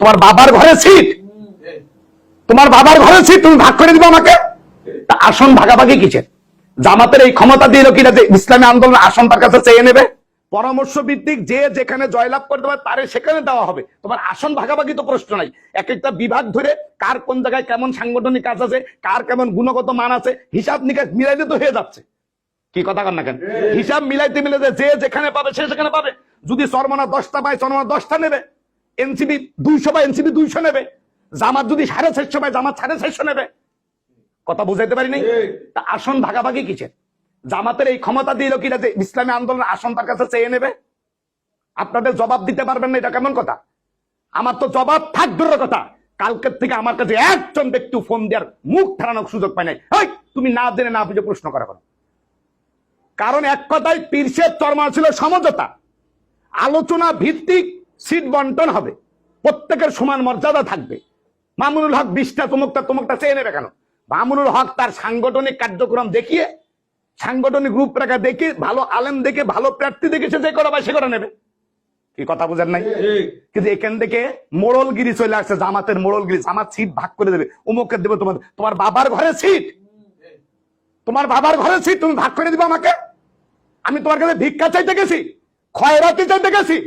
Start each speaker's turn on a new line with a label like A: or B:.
A: তোমার বাবার ঘরে সিট, তোমার বাবার ঘরে সিট তুমি ভাগ করে দিবে আমাকে। তা আসন ভাগাভাগি কিসের? জামাতের এই ক্ষমতা দিল কিনা যে ইসলামী আন্দোলন আসন তার কাছে চেয়ে নেবে? পরামর্শ ভিত্তিক যে যেখানে জয়লাভ করতে পারে তারে সেখানে দেওয়া হবে। তোমার আসন ভাগাভাগি তো প্রশ্ন নাই। এক একটা বিভাগ ধরে কার কোন জায়গায় কেমন সাংগঠনিক কাজ আছে, কার কেমন গুণগত মান আছে, হিসাব নিকাশ মিলাইতে তো হয়ে যাচ্ছে। কি কথা কন না কেন? হিসাব মিলাইতে মিলাইতে যে যেখানে পাবে সে সেখানে পাবে। যদি চরমনা 10টা পায় চরমনা 10টা নেবে, এনসিপি 200 পায় এনসিপি 200 নেবে, জামাত যদি 450 পায় জামাত 450 নেবে। কথা বুঝাইতে পারি নাই? তা আসন ভাগাভাগি কিসের? জামাতের এই ক্ষমতা দিল কিনা যে ইসলামী আন্দোলন আসন তার কাছে চেয়ে নেবে? আপনাদের জবাব দিতে পারবেন না, এটা কেমন কথা? আমার তো জবাব থাকবে কথা। কালকের থেকে আমার কাছে একজন ব্যক্তি ফোন দেওয়ার মুখ ফেরানোর সুযোগ পায় নাই। তুমি না জেনে না বুঝে প্রশ্ন করা কেন? কারণ এক কথায় পীরসের চরমা ছিল সমঝোতা, আলোচনা ভিত্তিক সিট বন্টন হবে, প্রত্যেকের সমান মর্যাদা থাকবে। মামুনুল হক 20টা তোমকটা চেয়ে নেবে কেন? মামুনুল হক তার সাংগঠনিক কার্যক্রম দেখিয়ে, সাংগঠনিক রূপরেখা দেখে, ভালো আলেম দেখে, ভালো প্রার্থী দেখে সে যে করা পায় সে করে নেবে। কি কথা বুঝেন নাই? কিন্তু এখান থেকে মোড়লগিরি চলে আসছে, জামাতের মোড়লগিরি। জামাত সিট ভাগ করে দেবে, অমুকের দেবে, তোমার বাবার ঘরে সিট, তোমার বাবার ঘরে সিট তুমি ভাগ করে দিবে আমাকে। আমি তোমার কাছে ভিক্ষা চাইতে গেছি, খয়রাতি চাইতে গেছি?